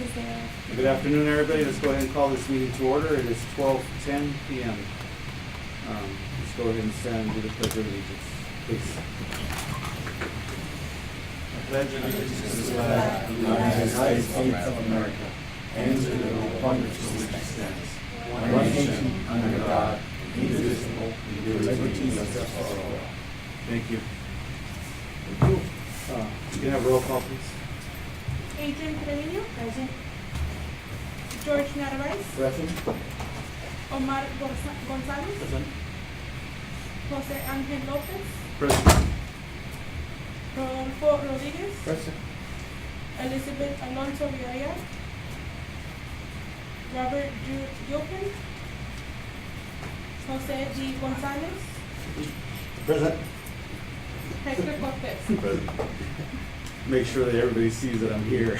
is there. Good afternoon, everybody. Let's go ahead and call this meeting to order. It is 12:10 p.m. Let's go ahead and stand and do the pledge of allegiance, please. I pledge allegiance to the flag of the United States of America and to the republic for which it stands, one nation, under God, indivisible, with liberty and justice for all. Thank you. You can have roll call, please. Adrian Trevino. Present. George Narvaez. Present. Omar Gonzalez. Present. Jose Angel Lopez. Present. Rodolfo Rodriguez. Present. Elizabeth Alonso Villarreal. Robert Gilpin. Jose D. Gonzalez. Present. Hector Cortez. Make sure that everybody sees that I'm here. We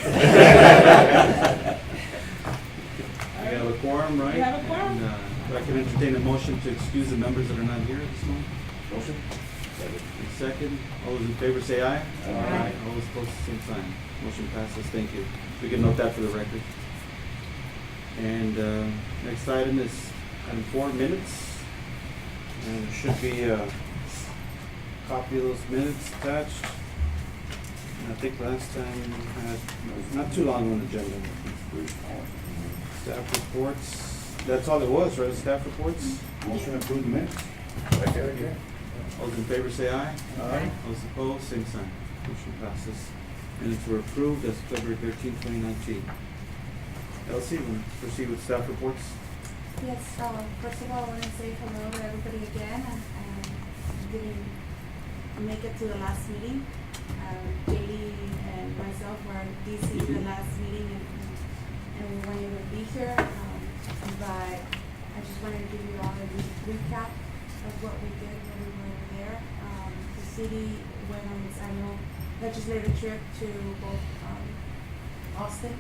have a quorum, right? We have a quorum. And, I can entertain a motion to excuse the members that are not here this morning. Motion. Second. All those in favor say aye. Aye. All those opposed, same sign. Motion passes. Thank you. We can note that for the record. And next item is item 4, minutes. And there should be a copy of those minutes attached. And I think last time we had, not too long on the agenda. Staff reports. That's all it was, right? Staff reports? Motion to approve the minutes. All those in favor say aye. Aye. All those opposed, same sign. Motion passes. Minutes were approved as February 13, 2019. Elsie, we'll proceed with staff reports. Yes, first of all, I want to say hello to everybody again. Didn't make it to the last meeting. JD and myself were in DC the last meeting and we weren't able to be here. But I just wanted to give you all a recap of what we did when we were over there. The city went on its annual legislative trip to both Austin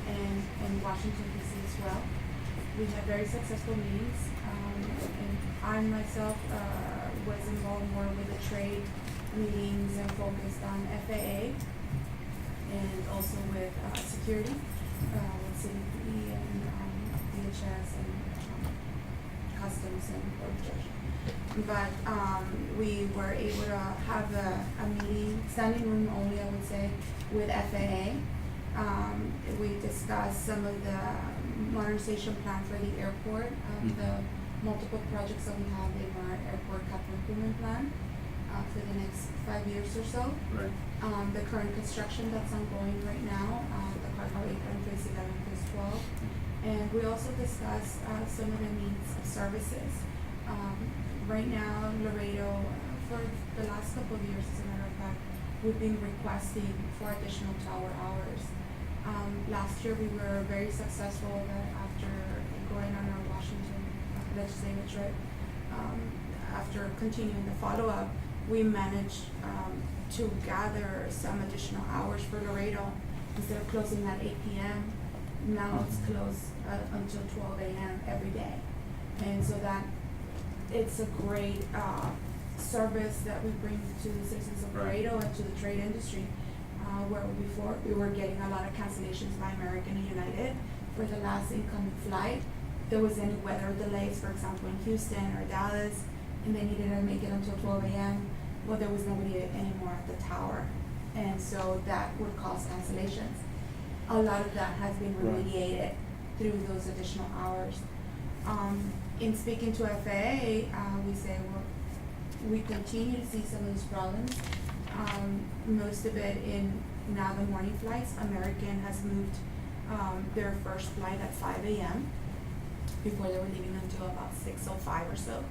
and Washington DC as well. We had very successful meetings, and I myself was involved more with the trade meetings and focused on FAA and also with security, with CBP and DHS and customs and border protection. But we were able to have a meeting, standing room only, I would say, with FAA. We discussed some of the modernization plan for the airport, the multiple projects that we have in our airport capital improvement plan for the next 5 years or so. Right. The current construction that's ongoing right now, the cargo apron phase 11, phase 12. And we also discussed some of the needs of services. Right now, Laredo, for the last couple of years, as a matter of fact, we've been requesting for additional tower hours. Last year, we were very successful that after going on our Washington legislative trip, after continuing the follow-up, we managed to gather some additional hours for Laredo. Instead of closing at 8 p.m., now it's closed until 12 a.m. every day. And so that it's a great service that we bring to the citizens of Laredo and to the trade industry. Where before we were getting a lot of cancellations by American and United for the last incoming flight. There was any weather delays, for example, in Houston or Dallas, and they needed to make it until 12 a.m. Well, there was nobody anymore at the tower, and so that would cause cancellations. A lot of that has been remediated through those additional hours. In speaking to FAA, we say, well, we continue to see some of those problems. Most of it in now the morning flights. American has moved their first flight at 5 a.m. Before they were leaving until about 6:05 or so.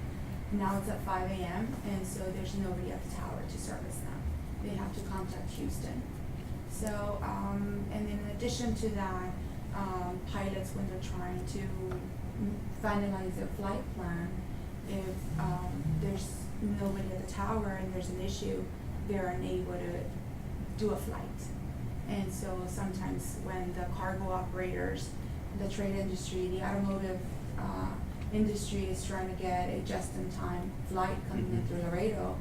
Now it's at 5 a.m. and so there's nobody at the tower to service them. They have to contact Houston. So, and in addition to that, pilots, when they're trying to finalize their flight plan, if there's nobody at the tower and there's an issue, they're unable to do a flight. And so sometimes when the cargo operators, the trade industry, the automotive industry is trying to get a just-in-time flight coming in through Laredo,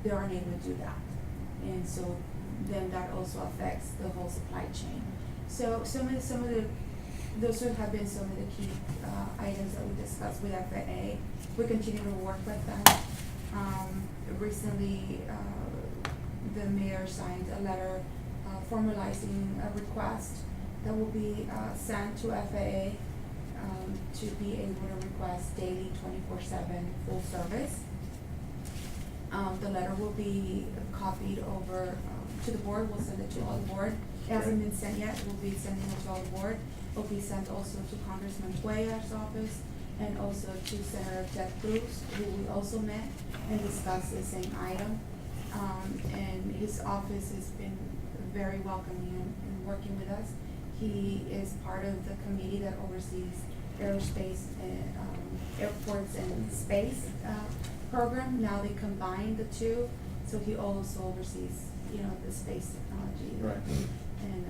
they're unable to do that. And so then that also affects the whole supply chain. So those would have been some of the key items that we discussed with FAA. We continue to work with them. Recently, the mayor signed a letter formalizing a request that will be sent to FAA to be able to request daily 24/7 full service. The letter will be copied over to the board. We'll send it to all the board. It hasn't been sent yet. We'll be sending it to all the board. It will be sent also to Congressman Cuellar's office and also to Senator Ted Cruz, who we also met and discussed the same item. And his office has been very welcoming and working with us. He is part of the committee that oversees aerospace and airports and space program. Now they combine the two, so he also oversees, the space technology. Right. And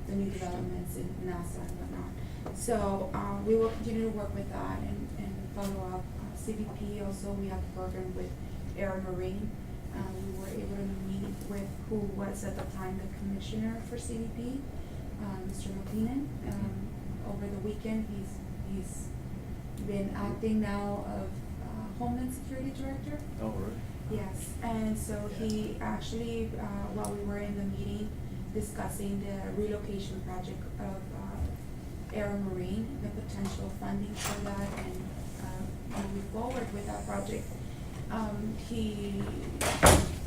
the new developments in NASA and whatnot. So we will continue to work with that and follow up. CBP also, we have a program with Air and Marine. We were able to meet with who was at the time the commissioner for CBP, Mr. McLennan. Over the weekend, he's been acting now of Homeland Security Director. Oh, right. Yes, and so he actually, while we were in the meeting discussing the relocation project of Air and Marine, the potential funding for that and moving forward with that project, he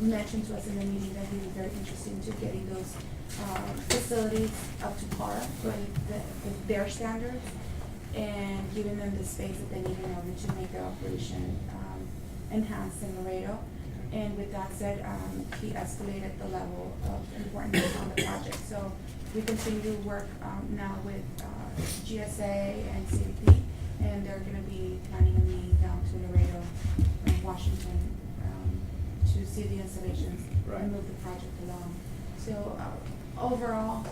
mentioned to us in the meeting that he was very interested into getting those facilities up to par with their standards and giving them the space that they need in order to make their operation enhanced in Laredo. And with that said, he escalated the level of importance on the project. So we continue to work now with GSA and CBP, and they're gonna be planning a meeting down to Laredo, Washington, to see the installations Right. and move the project along. So overall,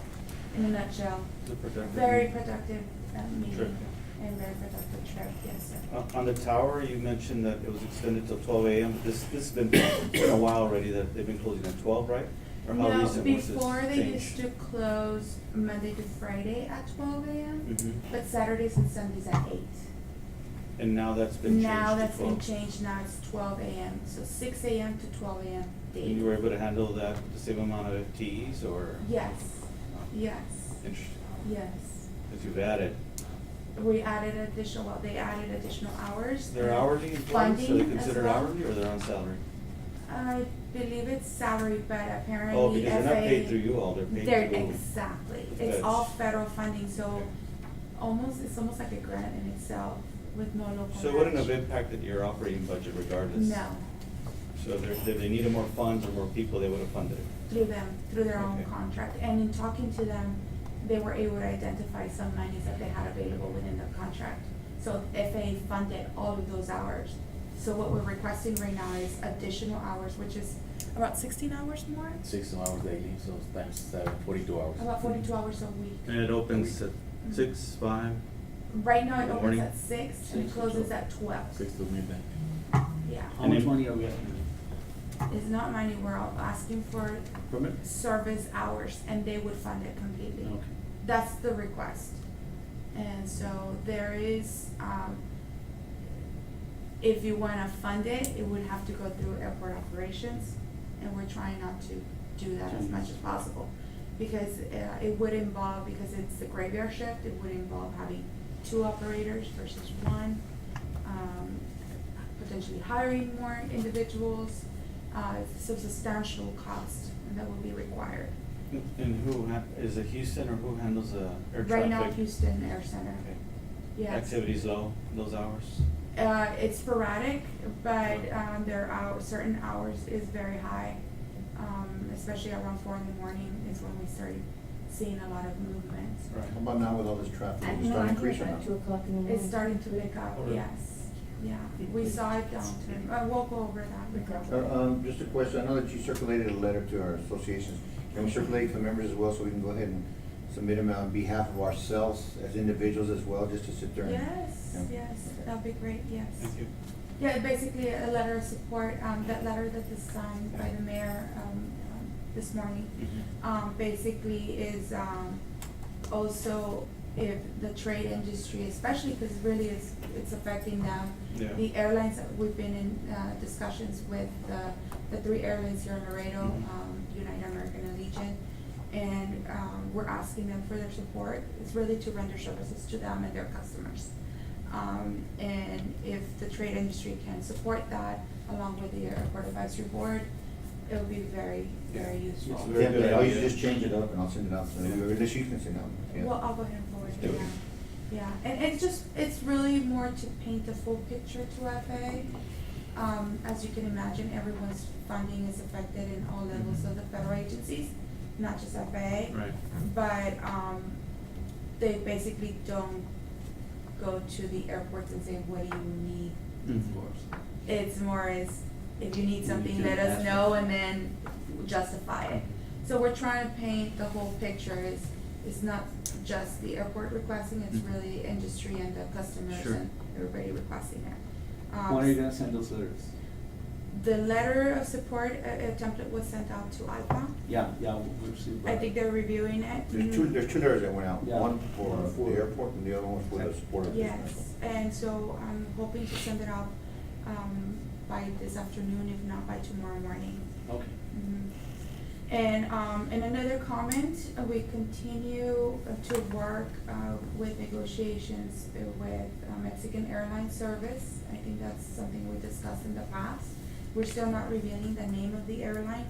in a nutshell, It's a productive very meeting. productive meeting Trip. and very productive trip, yes, sir. On the tower, you mentioned that it was extended till 12 a.m. This has been a while already that they've been closing at 12, right? Or how No, recent was this before they change? used to close Monday to Friday at 12 a.m., Mhm. but Saturdays and Sundays at 8. And now that's been changed Now to that's been 12. changed, now it's 12 a.m., so 6 a.m. to 12 a.m. And you daily. were able to handle that with the same amount of FTEs or? Yes, yes, Interesting, yes. because you've added. We added additional, they added additional hours. They're and hourly employees, so funding they're as considered well. hourly or they're on salary? I believe it's salary, but apparently Oh, because they're not paid FAA through you all, they're paid They're through. exactly. Feds. It's all federal funding, so it's almost like a grant in itself with no local match. So it wouldn't have impacted your operating budget regardless? No, So if they needed more funds or more people, they would have funded it? through their own Okay. contract. And in talking to them, they were able to identify some monies that they had available within the contract. So FAA funded all of those hours. So what we're requesting right now is additional hours, which is about 16 hours more? 16 hours daily, so times 7, 42 hours. About 42 hours a week. And it opens at 6, 5? Right now it In the opens morning? at 6 and 6 to closes 12. at 12. 6 to midnight. Yeah. How And much then- money are we at? It's not money, we're all asking for Permit? service hours and they would fund it completely. Okay. That's the request. And so there is, if you wanna fund it, it would have to go through airport operations. And we're trying not to do that as much as possible. Because it would involve, because it's the graveyard shift, it would involve having 2 operators versus 1. Potentially hiring more individuals, it's a substantial cost that will be required. And is it Houston or who handles the air traffic? Right now, Houston Air Center, Okay. yes. Activity's low, those hours? It's sporadic, but their certain hours is very high. Especially around 4 in the morning is when we started seeing a lot of movement. Right. How about now with all this traffic? Is it No, starting I'm to increase or here not? at 2:00 in the morning. It's starting to pick up, Oh, really? yes, yeah. We saw it downturn, we'll go over that. Just a question, I know that you circulated a letter to our associations. Can we circulate to members as well so we can go ahead and submit them on behalf of ourselves as individuals as well, just to sit there? and- Yes, Yeah. yes, that'd be great, yes. Thank you. Yeah, basically a letter of support, that letter that was signed by the mayor, this morning, Mhm. basically is, also if the trade industry, especially because really it's affecting them. Yeah. The airlines, we've been in discussions with the 3 airlines here in Laredo, United American and Allegiant, and we're asking them for their support. It's really to render services to them and their customers. And if the trade industry can support that, along with the Airport Advisory Board, it would be very, very useful. It's very good Yeah, I'll idea. just change it up and I'll send it out, so unless you can send it out. Yeah. Well, I'll go ahead and forward Do it, it. yeah. Yeah, and it's really more to paint the full picture to FAA. As you can imagine, everyone's funding is affected in all levels of the federal agencies, not just FAA. Right. But, they basically don't go to the airports and say, what do you need? It's more as, if you need something, can let us ask know and then justify it. So we're trying to paint the whole picture. It's not just the airport requesting, it's really the industry and the customers Sure. and everybody requesting it. When are you gonna send those letters? The letter of support, a template was sent out to IPA. Yeah, we received. I think they're reviewing it. There's two letters that went out, Yeah. one for the airport and the other one for the support of business. Yes, and so I'm hoping to send it out, by this afternoon, if not by tomorrow morning. Okay. And another comment, we continue to work with negotiations with Mexican Airlines Service. I think that's something we discussed in the past. We're still not revealing the name of the airline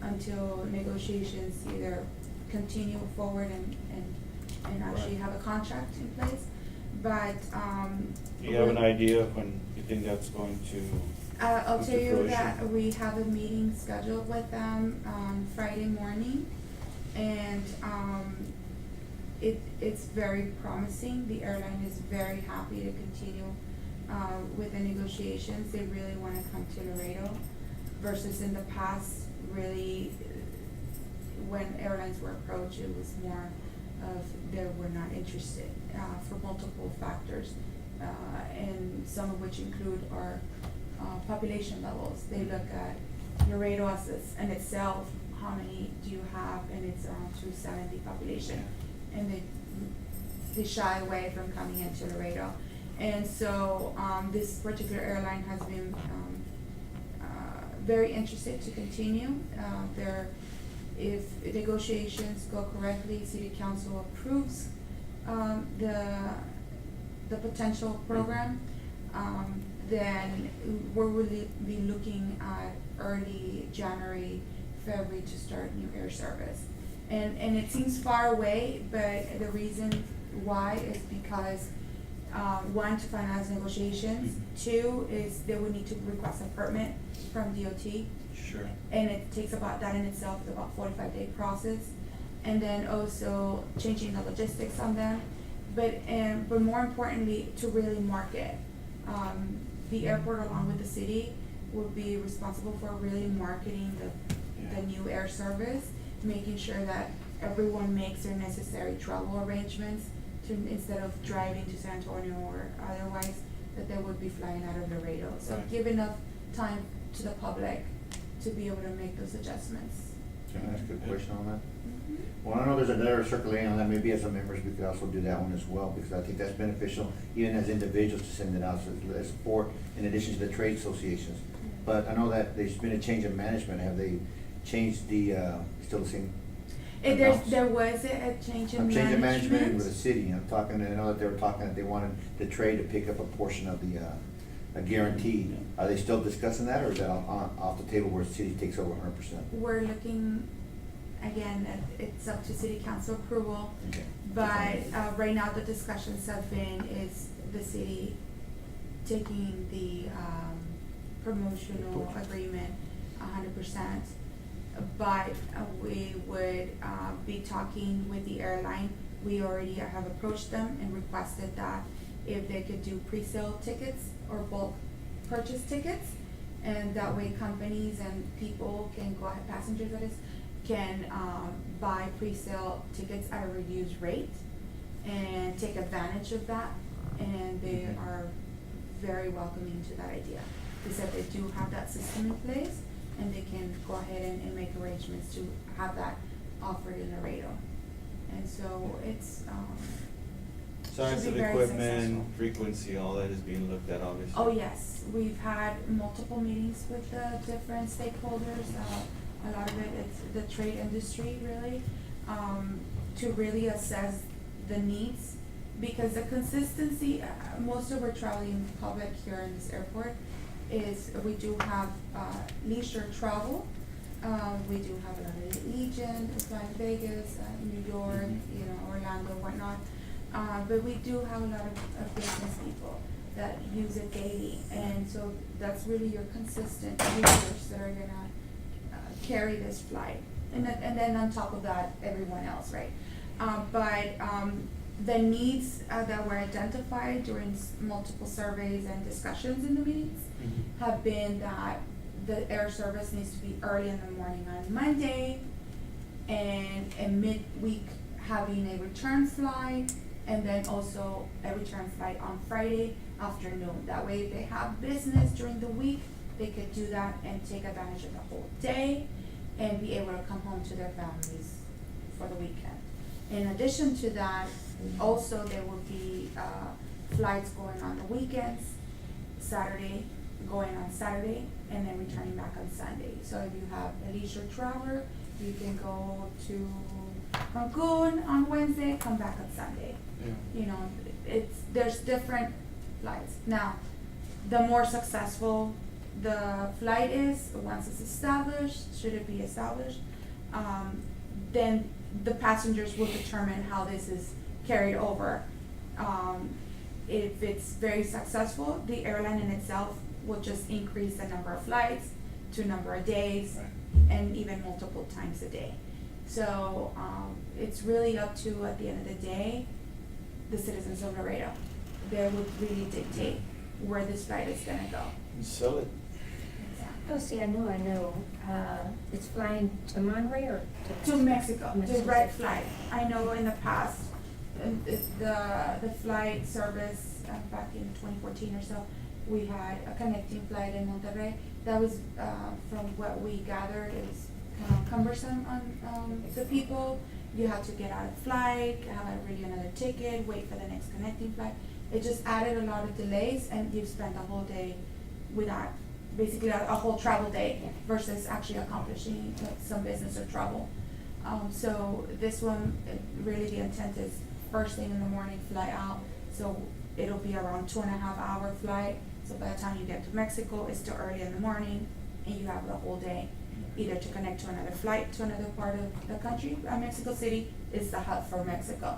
until negotiations either continue forward and actually have a contract in place. But Do you have an idea of when you think that's going to? I'll Come tell to you fruition? that we have a meeting scheduled with them on Friday morning, and it's very promising. The airline is very happy to continue with the negotiations. They really wanna come to Laredo versus in the past, really, when airlines were approached, it was more of they were not interested for multiple factors, and some of which include our population levels. They look at Laredo as in itself, how many do you have, and it's around 270 population, and they shy away from coming into Laredo. And so this particular airline has been very interested to continue. If negotiations go correctly, City Council approves the potential program, then we're really be looking at early January, February to start new air service. And it seems far away, but the reason why is because, one, to finalize negotiations, two, is they would need to request a permit from DOT. Sure. And it takes about, that in itself is about 45-day process. And then also changing the logistics on them, but more importantly, to really market. The airport along with the city will be responsible for really marketing the new air service, making sure that everyone makes their necessary travel arrangements to, instead of driving to San Antonio or otherwise, that they would be flying out of Laredo. So Right. give enough time to the public to be able to make those adjustments. Can I ask a question on that? Well, I know there's a letter circulating on that, maybe as a members, we could also do that one as well, because I think that's beneficial, even as individuals to send it out, so as support, in addition to the trade associations. But I know that there's been a change in management, have they changed the, still the same? amounts? There was a change in I'm changing management with the management. city, I'm talking, I know that they were talking that they wanted the trade to pick up a portion of the, a guarantee. Are they still discussing that, or is that off the table where the city takes over 100%? We're looking, again, it's up to city council approval. Okay. But, right now, the discussions have been is the city taking the, promotional agreement 100%. But we would, be talking with the airline. We already have approached them and requested that if they could do pre-sale tickets or bulk purchase tickets. And that way companies and people can go ahead, passengers that is, can, buy pre-sale tickets at a reduced rate and take advantage of that. And they are very welcoming to that idea. They said they do have that system in place and they can go ahead and make arrangements to have that offered in Laredo. And so it's, Size should of be very equipment, successful. frequency, all that is being looked at, obviously. Oh, yes, we've had multiple meetings with the different stakeholders, a lot of it is the trade industry really, to really assess the needs. Because the consistency, most of our traveling public here in this airport is, we do have, leisure travel. We do have a lot of Legion, flying Vegas, New York, you know, Orlando, whatnot. But we do have a lot of business people that use it daily, and so that's really your consistent users that are gonna carry this flight. And then on top of that, everyone else, right? The needs that were identified during multiple surveys and discussions in the meetings Mhm. have been that the air service needs to be early in the morning on Monday, and midweek having a return flight, and then also a return flight on Friday afternoon. That way, if they have business during the week, they could do that and take advantage of the whole day and be able to come home to their families for the weekend. In addition to that, also there will be flights going on the weekends, Saturday, going on Saturday, and then returning back on Sunday. So if you have a leisure traveler, you can go to Cancun on Wednesday, come back on Sunday. Yeah. You know, there's different flights. Now, the more successful the flight is, once it's established, should it be established, then the passengers will determine how this is carried over. If it's very successful, the airline in itself will just increase the number of flights to number of days, Right. and even multiple times a day. So, it's really up to, at the end of the day, the citizens of Laredo. They would really dictate where this flight is gonna go. Sell it. Oh, see, I know. It's flying to Monterey or To Mexico, Mexico direct City. flight. I know in the past, the flight service, back in 2014 or so, we had a connecting flight in Monterrey. That was, from what we gathered, is kind of cumbersome on the people. You had to get out of flight, have really another ticket, wait for the next connecting flight. It just added a lot of delays, and you spent a whole day without, basically a whole travel day versus actually accomplishing some business or travel. So this one, really the intent is first thing in the morning, fly out. So it'll be around 2.5 hour flight. So by the time you get to Mexico, it's still early in the morning, and you have the whole day, either to connect to another flight to another part of the country. Mexico City is the hub for Mexico.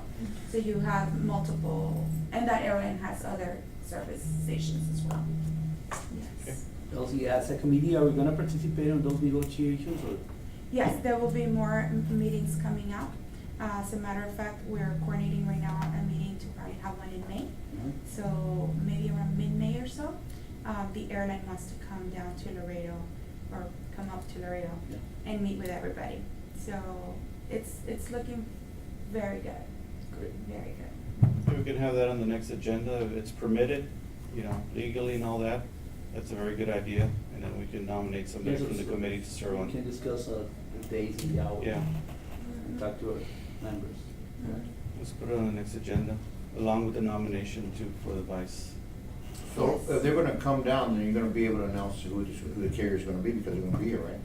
So you have multiple, and that airline has other service stations as well. Yes. Elsie, as a committee, are we gonna participate in those negotiations, or? Yes, there will be more meetings coming up. As a matter of fact, we're coordinating right now a meeting to probably have one in May. So maybe around mid-May or so, the airline wants to come down to Laredo, or come up to Laredo Yeah. and meet with everybody. So it's looking very good, Great. very good. We can have that on the next agenda if it's permitted, you know, legally and all that. That's a very good idea, and then we can nominate somebody Yes, from the so committee to serve on. We can discuss, the dates and the hours. Yeah, And talk to our members. let's put it on the next agenda, along with the nomination too for the vice. So if they're gonna come down, then you're gonna be able to announce who the carrier's gonna be, because they're gonna be here, right?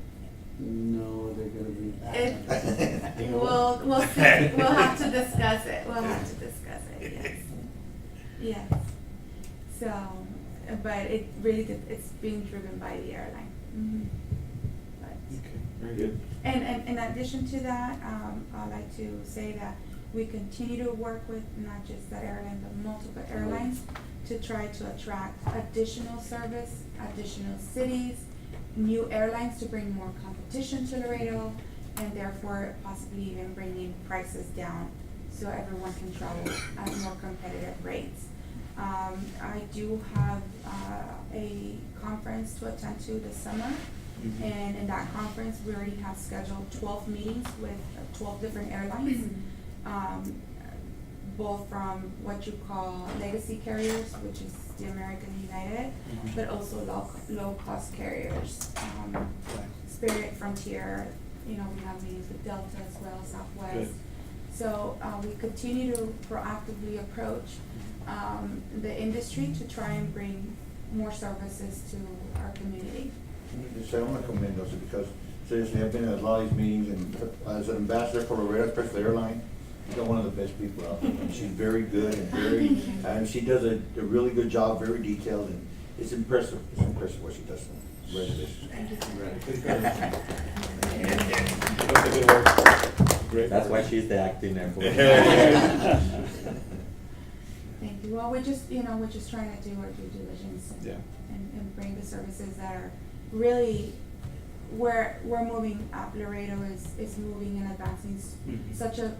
No, they're gonna be. We'll see, we'll have to discuss it, yes. Yes. So, but it really, it's being driven by the airline. But. Okay, very good. And in addition to that, I'd like to say that we continue to work with not just that airline, but multiple airlines to try to attract additional service, additional cities, new airlines to bring more competition to Laredo, and therefore possibly even bringing prices down so everyone can travel at more competitive rates. I do have a conference to attend to this summer. Mhm. And in that conference, we already have scheduled 12 meetings with 12 different airlines. Both from what you call legacy carriers, which is the American United, Mhm. but also low-cost carriers. Right. Spirit, Frontier, you know, we have meetings with Delta as well, Southwest. Good. So, we continue to proactively approach, the industry to try and bring more services to our community. So I want to commend us because seriously, I've been at a lot of these meetings and as an ambassador for Laredo Express Airline, you got one of the best people out there. And she's very good and very, and she does a really good job, very detailed, and it's impressive. It's impressive what she does. Congratulations. Thank you. Good work. Great. That's why she's the acting airport. Thank you. Well, we're just trying to do our due diligence and, Yeah. and bring the services that are really, we're moving up. Laredo is moving and advancing such a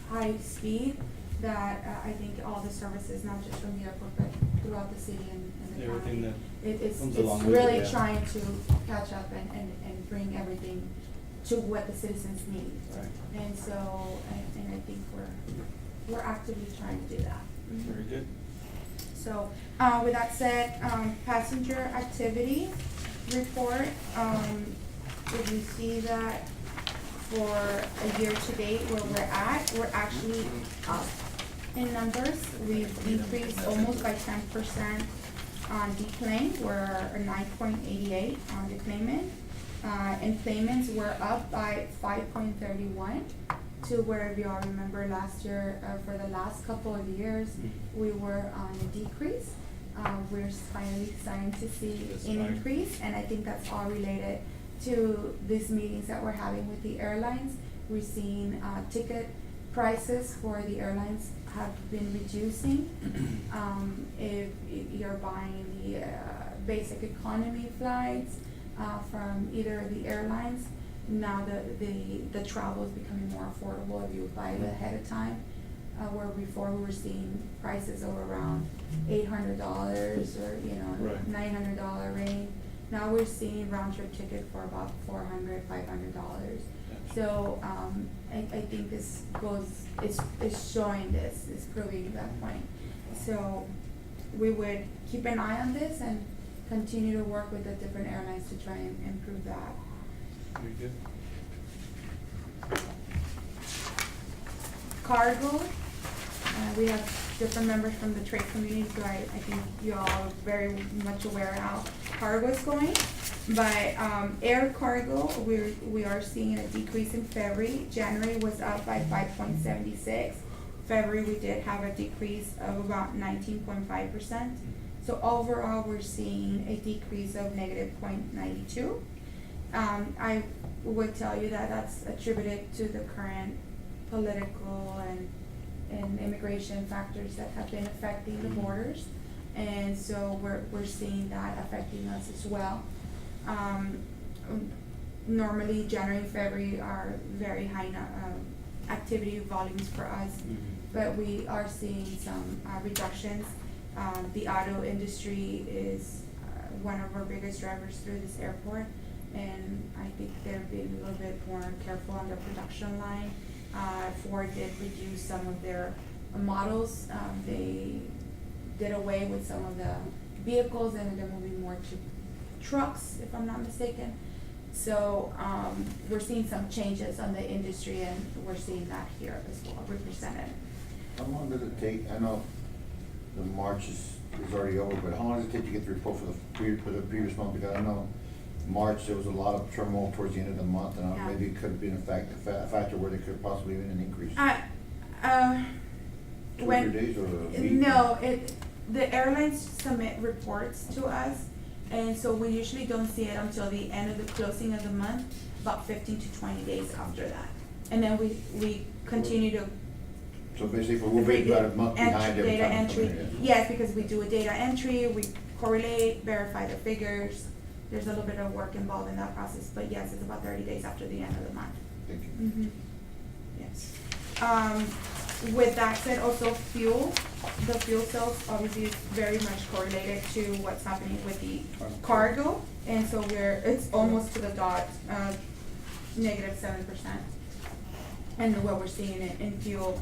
high speed that I think all the services, not just from the airport, but throughout the city and the Everything county, that it's comes along with it, really yeah. trying to catch up and bring everything to what the citizens need. Right. And so, and I think we're actively trying to do that. Very good. So, with that said, passenger activity report, if you see that for a year to date where we're actually up in numbers. We've decreased almost by 10% on declaimed, we're 9.88 on declaimment. Enplanements were up by 5.31 to where, if you all remember last year, for the last couple of years, we were on a decrease. We're finally starting to see an increase, and I think that's all related to these meetings that we're having with the airlines. We're seeing ticket prices for the airlines have been reducing. If you're buying the basic economy flights from either of the airlines, now the travel is becoming more affordable if you buy it ahead of time. Where before we were seeing prices of around $800 or Right. $900 range. Now we're seeing round trip ticket for about $400, $500. So I think this it's showing this, it's proving that point. So we would keep an eye on this and continue to work with the different airlines to try and improve that. Very good. Cargo, we have different members from the trade community, so I think you all are very much aware how cargo is going. But air cargo, we are seeing a decrease in February. January was up by 5.76. February we did have a decrease of about 19.5%. So overall we're seeing a decrease of negative 0.92. I would tell you that that's attributed to the current political and immigration factors that have been affecting the borders, and so we're seeing that affecting us as well. Normally January and February are very high activity volumes for us, but we are seeing some reductions. The auto industry is one of our biggest drivers through this airport, and I think they're being a little bit more careful on their production line. Ford did reduce some of their models. They did away with some of the vehicles and they're moving more to trucks, if I'm not mistaken. So we're seeing some changes on the industry, and we're seeing that here as well represented. How long does it take? I know the March is already over, but how long does it take to get the report for the previous month? Because I know March, there was a lot of turmoil towards the end of the month, and Yeah. maybe it could have been a factor where there could possibly have been an increase. 2 or 3 days or a week? No, the airlines submit reports to us, and so we usually don't see it until the end of the closing of the month, about 15 to 20 days after that. And then we continue to So basically, we'll be about a month behind every data time. entry. Okay, yeah. Yes, because we do a data entry, we correlate, verify the figures. There's a little bit of work involved in that process, but yes, it's about 30 days after the end of the month. Thank you. Mm-hmm. Yes. With that said, also fuel, the fuel sales obviously is very much correlated to what's happening with the cargo, and so it's almost to the dot, negative 7%. And what we're seeing in fuel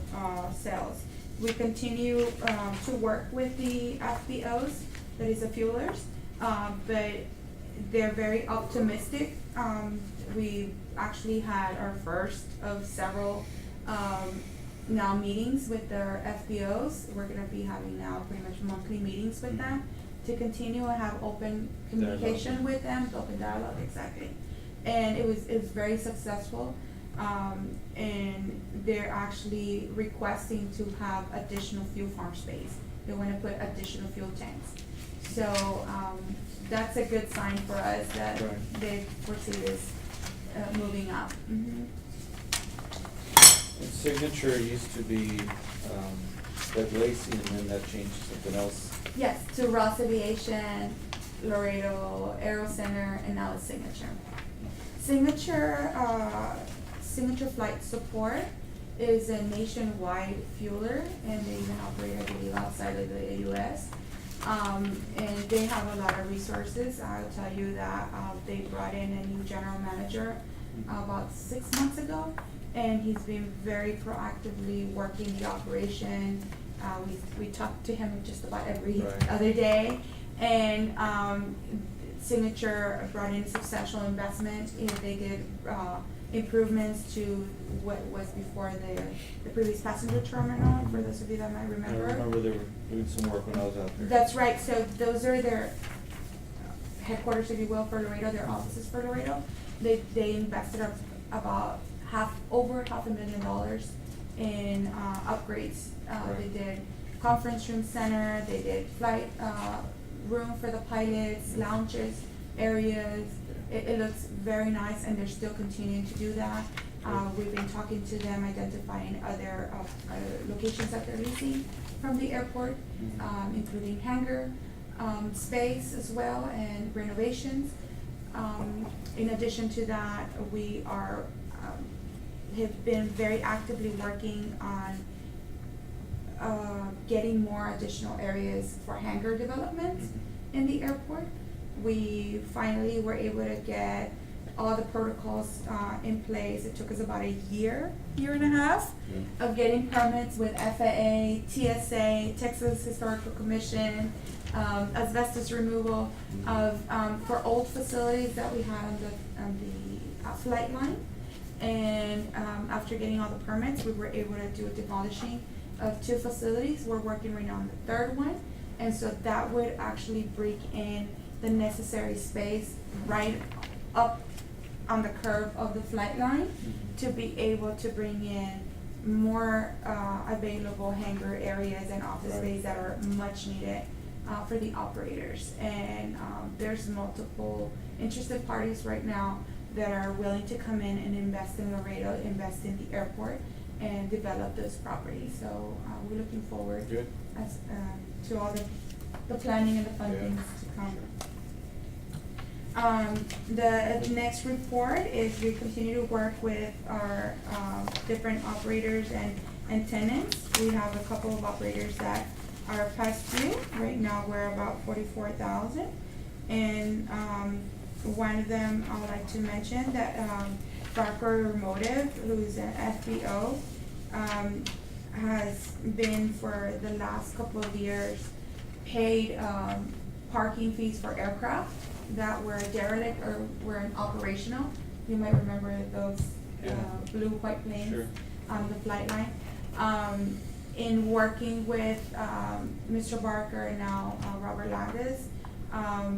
sales. We continue to work with the FBOs, that is the fuelers, but they're very optimistic. We actually had our first of several now meetings with their FBOs. We're gonna be having now pretty much monthly meetings with them to continue and have open communication Dialogue. with them, open dialogue, exactly. And it was very successful. And they're actually requesting to have additional fuel farm space. They wanna put additional fuel tanks. So, that's a good sign for us that Right. they foresee this, moving up. Mhm. And Signature used to be, Doug Lacy, and then that changed to something else. Yes, to Ross Aviation, Laredo Aero Center, and now it's Signature. Signature Flight Support is a nationwide fueler, and they even operate, I believe, outside of the US. And they have a lot of resources. I'll tell you that, they brought in a new general manager about 6 months ago, and he's been very proactively working the operation. We talk to him just about every Right. other day, and, Signature brought in substantial investment, and they did, improvements to what was before the previous passenger terminal, for those of you that might I remember. remember they were doing some work when I was out there. That's right, so those are their headquarters, if you will, for Laredo, their offices for Laredo. They invested about over $500,000 in, upgrades. They Right. did conference room center, they did flight, room for the pilots, lounges, areas. It looks very nice, and they're still continuing to do that. We've been talking to them, identifying other, locations that they're leasing from the airport, including hangar, space as well, and renovations. In addition to that, we are, have been very actively working on, getting more additional areas for hangar developments in the airport. We finally were able to get all the protocols, in place. It took us about a year and a half of getting permits with FAA, TSA, Texas Historical Commission, asbestos removal of, for old facilities that we had on the flight line. And, after getting all the permits, we were able to do a demolishing of 2 facilities. We're working right now on the 3rd one. And so that would actually bring in the necessary space right up on the curve of the flight line to be able to bring in more, available hangar areas and office Right. space that are much needed, for the operators. And, there's multiple interested parties right now that are willing to come in and invest in Laredo, invest in the airport, and develop those properties. So, we're looking forward Good. as, to all the planning and the fun Yeah. things to come. The next report is we continue to work with our, different operators and tenants. We have a couple of operators that are past due. Right now, we're about 44,000. And, one of them I would like to mention that, Barker Motive, who's an FBO, has been for the last couple of years paid, parking fees for aircraft that were derelict or were operational. You might remember those, Yeah. blue, white planes Sure. on the flight line. In working with, Mr. Barker and now, Robert Landis,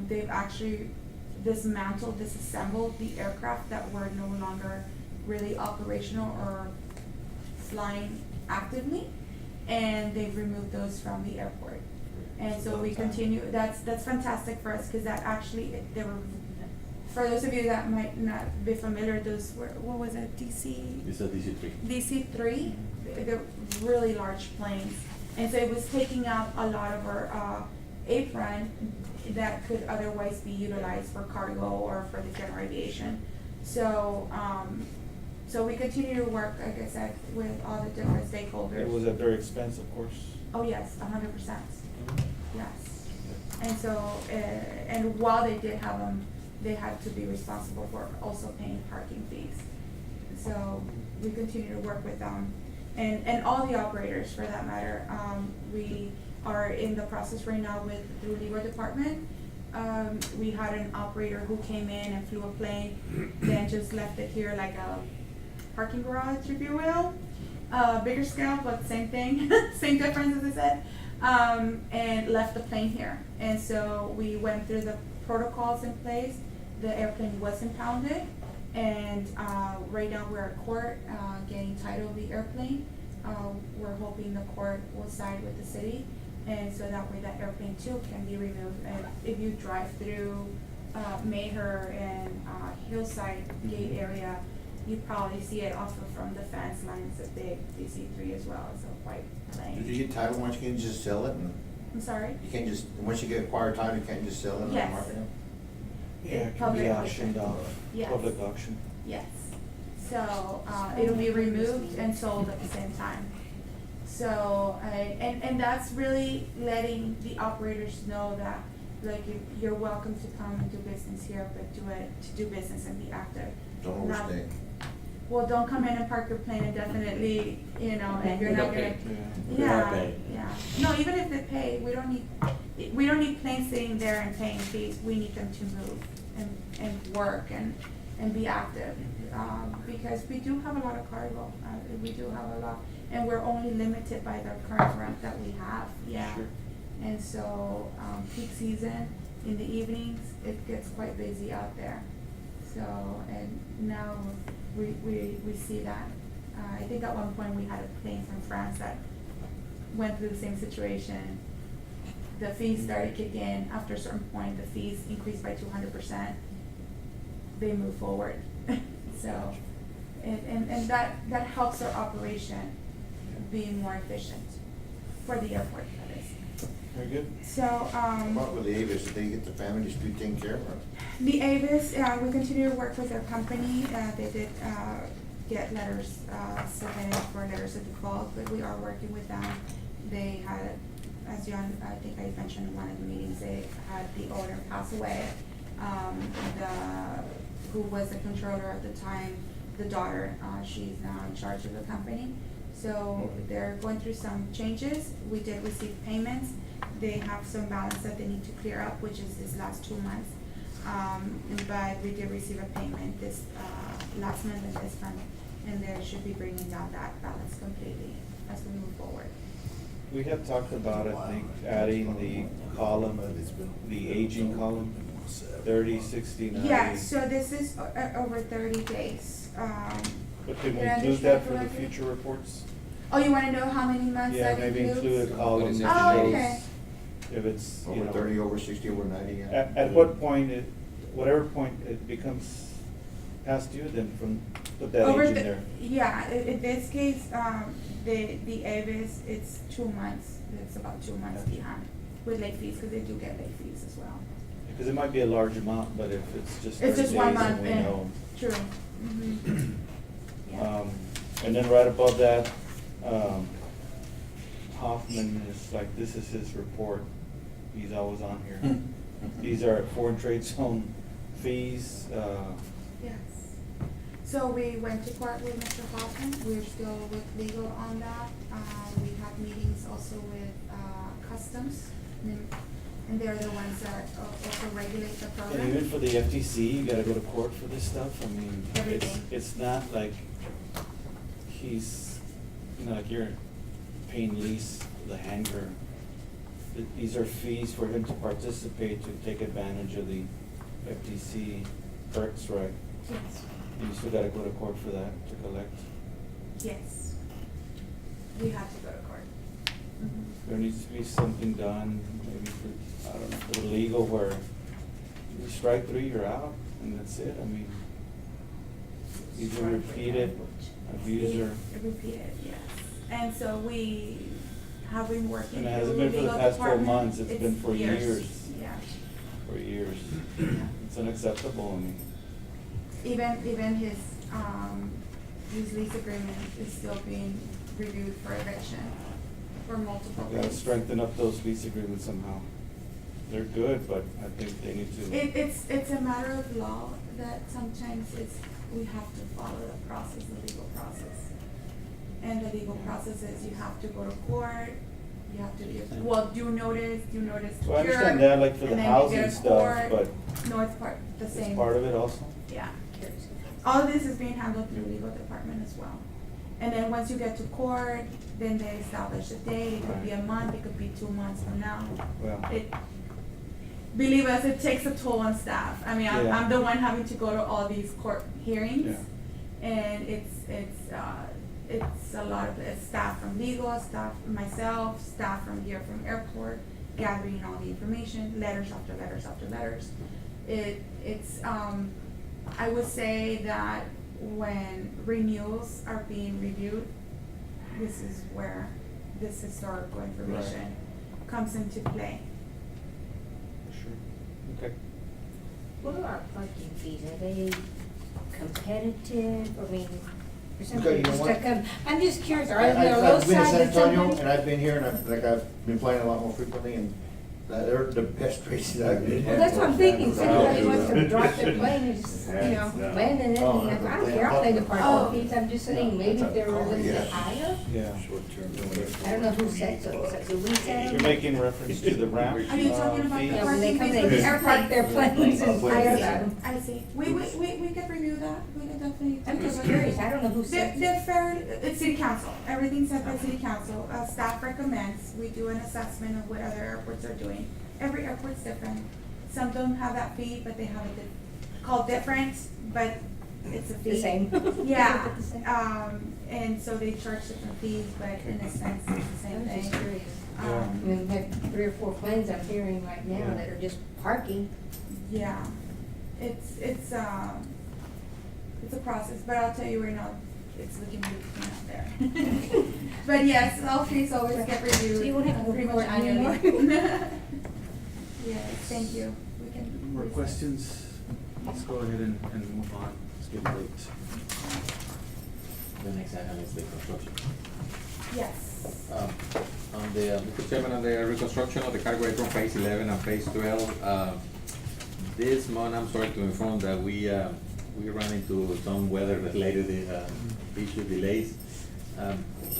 they've actually disassembled the aircraft that were no longer really operational or flying actively, and they've removed those from the airport. And so we continue, that's fantastic for us, cause that actually, there were, for those of you that might not be familiar, those were, what was it, DC? It's a DC-3. DC-3, they're really large planes. And so it was taking up a lot of our, apron that could otherwise be utilized for cargo or for the general aviation. So, so we continue to work, like I said, with all the different stakeholders. It was at their expense, of course. Oh, yes, 100%, yes. And so, and while they did have them, they had to be responsible for also paying parking fees. So we continue to work with them, and all the operators for that matter. We are in the process right now through legal department. We had an operator who came in and flew a plane, then just left it here like a parking garage, if you will. bigger scale, but same thing, same difference as I said, and left the plane here. And so we went through the protocols in place. The airplane was impounded, and right now we're at court getting title of the airplane. We're hoping the court will side with the city, and so that way that airplane too can be removed. And if you drive through Maher and Hillside Gate area, you probably see it also from the fence line. It's a big DC-3 as well. It's a white plane. Did you get title once, you can just sell it, and I'm sorry? you can't just, once you get acquired title, you can't just sell it on the Yes. market? Yeah, it can be Public auctioned auction. off, Yes. public auction. Yes. So, it'll be removed and sold at the same time. So, and that's really letting the operators know that, like, you're welcome to come and do business here, but to do business and be active. Don't Not- overstay. Well, don't come in and park your plane indefinitely, you know, and you're not gonna. Yeah. Yeah. No, even if they pay, we don't need planes sitting there and paying fees. We need them to move and work and be active. Because we do have a lot of cargo, we do have a lot, and we're only limited by the current rent that we have, yeah. Sure. And so, peak season, in the evenings, it gets quite busy out there. So, and now we see that. I think at one point we had a plane from France that went through the same situation. The fees started kicking in. After a certain point, the fees increased by 200%. They move forward. So, and that helps our operation being more efficient for the airport, that is. Very good. So, How about with the Avis, did they get the family dispute taken care of? the Avis, we continue to work with their company. They did get letters submitted for letters of default, but we are working with them. They had, as John, I think I mentioned in one of the meetings, they had the owner pass away. Who was the controller at the time, the daughter, she's now in charge of the company. So they're going through some changes. We did receive payments. They have some balance that they need to clear up, which is this last 2 months. But we did receive a payment this last month and this month, and they should be bringing down that balance completely as we move forward. We have talked about, I think, adding the column, the aging column, 30, 60, 90. Yeah, so this is over 30 days. But can we Did I include that understand for the correctly? future reports? Oh, you wanna know how many months Yeah, that maybe includes? include a column that Oh, shows okay. if it's, you Over know. 30, over 60, over 90, yeah. At what point whatever point it becomes past due, then put that Over age in the- there. Yeah, in this case, the Avis, it's 2 months, it's about 2 months behind with late fees, cause they do get late fees as well. Because it might be a large amount, but if it's just 30 It's just days, 1 then month we in, know. true. Mhm. Yeah. And then right above that, Hoffman is like, this is his report. He's always on here. These are foreign trade zone fees. Yes. So we went to court with Mr. Hoffman, we're still with legal on that. We have meetings also with customs, and they're the ones that also regulate the program. And even for the FTC, you gotta go to court for this stuff. I mean, Everything. it's not like like you're paying lease for the hangar. These are fees for him to participate, to take advantage of the FTC perks, right? Yes, And you still gotta go to court for that, to collect. yes. We have to go to court. Mhm. There needs to be something done, maybe for, I don't know, for the legal where you strike three, you're out, and that's it. I mean, these are repeated abuser. Repeated, yes. And so we have been working And through it hasn't been for the legal past 12 department. months, it's been for years. Yeah. For years. Yeah. It's unacceptable, I mean. Even his lease agreement is still being reviewed for eviction for multiple We gotta days. strengthen up those lease agreements somehow. They're good, but I think they need to. It's a matter of law that sometimes we have to follow the process, the legal process. And the legal process is you have to go to court, you have to, due notice to Well, I cure, understand that, like for the and then you housing get a stuff, court. but No, it's the same. it's part of it also. Yeah. All of this is being handled through legal department as well. And then once you get to court, then they establish a date, it could be a month, it could be 2 months from now. Well, Believe us, it takes a toll on staff. I mean, Yeah. I'm the one having to go to all these court hearings. And it's a lot of, it's staff from legal, staff, myself, staff from here from airport, gathering all the information, letters after letters after letters. I would say that when renewals are being reviewed, this is where this historical information comes into play. sure. Okay. What are our parking fees? Are they competitive? I mean, for some Okay, you people know just to what? come, I'm just curious, are I've they been in roadside San with Antonio, somebody? and I've been here, and I've been playing a lot more frequently, and they're the best races I've been. Well, that's what I'm thinking, so everybody Oh, wants to drop their plane and just, land in it, Oh, and I don't care, I'll pay the Oh. parking fees, I'm just saying, maybe if they were a little Yeah. bit higher. Yeah. I don't know who sets those, do we set them? You're making reference to the ramp. Are you talking about fee? the Yeah, when they come, parking they fees just for park their planes and hire them. I see. We could review that. We could definitely. I'm just curious, I don't know who sets it. They're fair, it's city council. Everything's set by city council. Staff recommends, we do an assessment of what other airports are doing. Every airport's different. Some don't have that fee, but they have it called different, but it's a fee. The same. Yeah, The same. and so they charge different fees, but in a sense, it's the same I'm just thing. curious. Yeah. I Um, mean, we have 3 or 4 planes I'm hearing right now Yeah. that are just parking. Yeah, it's a process, but I'll tell you right now, it's looking good out there. But yes, all fees always get reviewed. So you won't have to go pretty to much court anymore. annually. Yes, thank you. We can. More recess. questions? Let's go ahead and move on. It's getting late. The next item is the construction. Yes. On the, Mr. Chairman, on the reconstruction of the cargo apron phase 11 and phase 12, this month, I'm sorry to inform that we ran into some weather-related issue delays.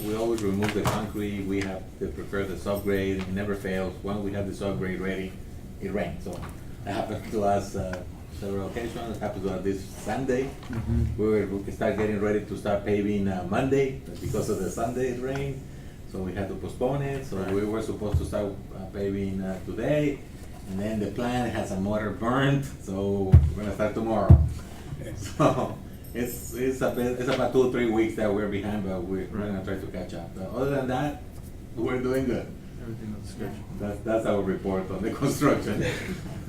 We always remove the concrete, we have to prepare the subgrade, it never fails. When we have the subgrade ready, it rains, so it happened to us several occasions. It happened to us this Sunday. We can start getting ready to start paving Monday, but because of the Sunday rain, so we had to postpone it. So we were supposed to start paving today, and then the plant has a motor burned, so we're gonna start tomorrow. So it's about 2 or 3 weeks that we're behind, but we're gonna try to catch up. But other than that, we're doing good. Everything on schedule. That's our report on the construction.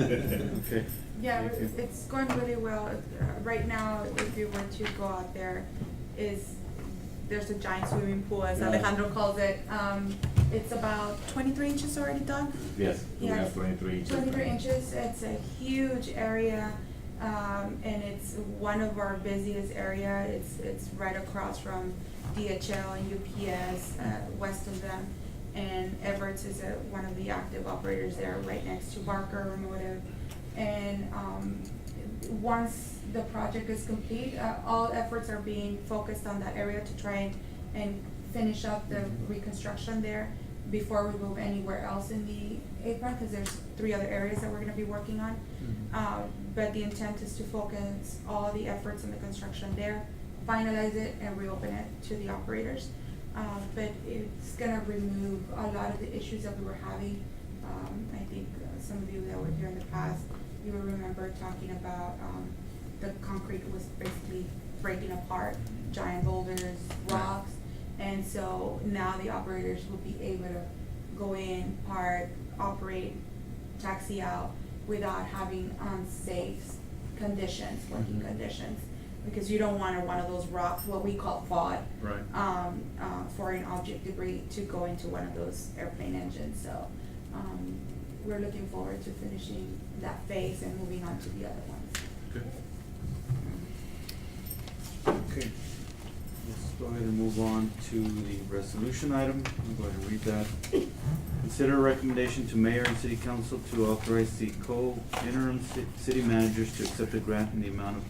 Okay. Yeah, Thank you. it's going really well. Right now, if you were to go out there, there's a giant swimming pool, as Yeah. Alejandro calls it. It's about 23 inches already done. Yes, we Yes. have 23 inches. 23 inches, it's a huge area, and it's one of our busiest area. It's right across from DHL and UPS, west of them. And Everett's is one of the active operators there, right next to Barker Automotive. And once the project is complete, all efforts are being focused on that area to try and finish up the reconstruction there before we move anywhere else in the apron, because there's 3 other areas that we're gonna be working on. But the intent is to focus all the efforts on the construction there, finalize it, and reopen it to the operators. But it's gonna remove a lot of the issues that we were having. I think some of you that were here in the past, you will remember talking about, the concrete was basically breaking apart, giant boulders, rocks. And so now the operators will be able to go in, park, operate, taxi out without having unsafe conditions, working conditions. Because you don't want one of those rocks, what we call FOD. Right. Foreign object debris to go into one of those airplane engines. So, we're looking forward to finishing that phase and moving on to the other ones. Good. Okay. Let's go ahead and move on to the resolution item. I'm going to read that. Consider a recommendation to mayor and city council to authorize the co-interim city managers to accept a grant in the amount of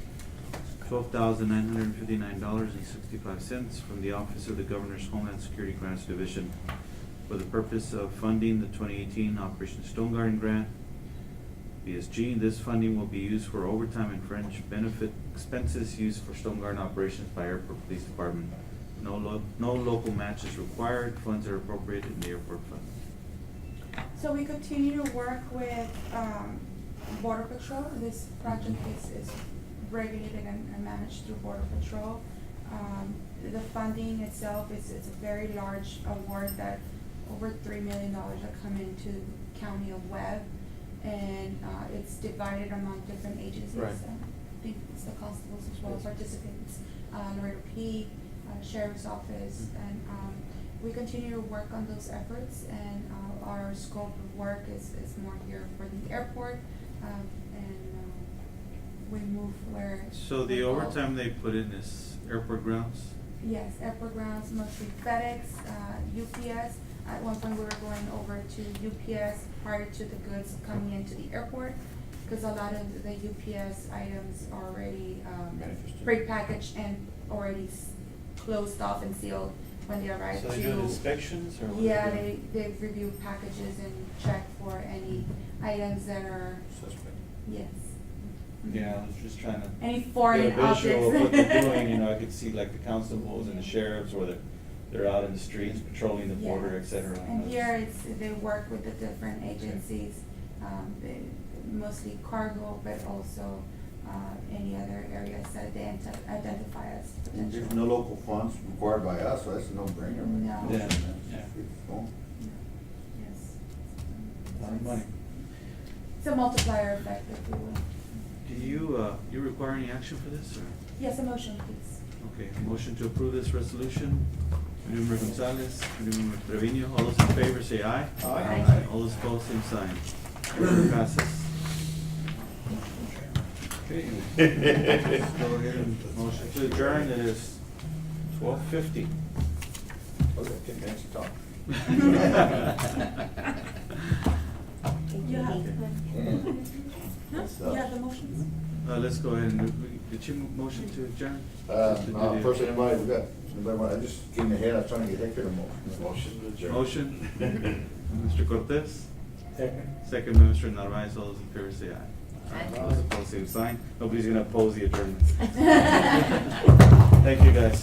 $12,959.65 from the Office of the Governor's Homeland Security Grants Division for the purpose of funding the 2018 Operation Stone Garden Grant. BSG, this funding will be used for overtime and fringe benefit expenses used for Stone Garden operations by Airport Police Department No local match is required, funds are appropriated in the airport fund. So we continue to work with, Border Patrol. This project is regulated and managed through Border Patrol. The funding itself is, it's a very large award that over $3 million are coming to the county of Webb. And, it's divided among different agencies. Right. I think it's the constables as well, participants, Laredo P, Sheriff's Office, and, we continue to work on those efforts, and, our scope of work is more here for the airport, we move where. So the we're called. overtime they put in is airport grounds? Yes, airport grounds, mostly FedEx, UPS. At one point, we were going over to UPS prior to the goods coming into the airport, because a lot of the UPS items are already, Manifested. prepackaged and already closed off and sealed when they arrive So to. they do inspections or? what do Yeah, do? they review packages and check for any items that are, Suspect. yes. Yeah, I was just trying to. Any foreign Get a visual of what they're objects. doing, you know, I could see like the constables and the sheriffs, or they're out in the streets patrolling the border, et Yes. cetera. And here they work with the different agencies, mostly cargo, but also, any other areas that they identify as And potential. there's no local funds required by us, so that's a no-brainer. right? No. Yeah. It's Yeah. cool. Yes. A lot of money. It's a multiplier effect, if you will. Do you require any action for this, or? Yes, a motion, please. Okay, motion to approve this resolution. Committee Member Gonzalez, Committee Member Trevino, all those in favor say aye. Aye. All those opposed, same sign. Motion passes. Okay, let's go ahead and motion to adjourn, it is 12:50. Okay, 10 minutes to talk. You have, Yeah. you have the motions? Let's go ahead and, did you motion to adjourn? First, I just came ahead, I was trying to get Hector to motion. Motion, Mr. Cortez, Second. second by Mr. Narvaez, all those in favor say aye. Aye. All those opposed, same sign, nobody's gonna oppose the adjournment. Thank you, guys.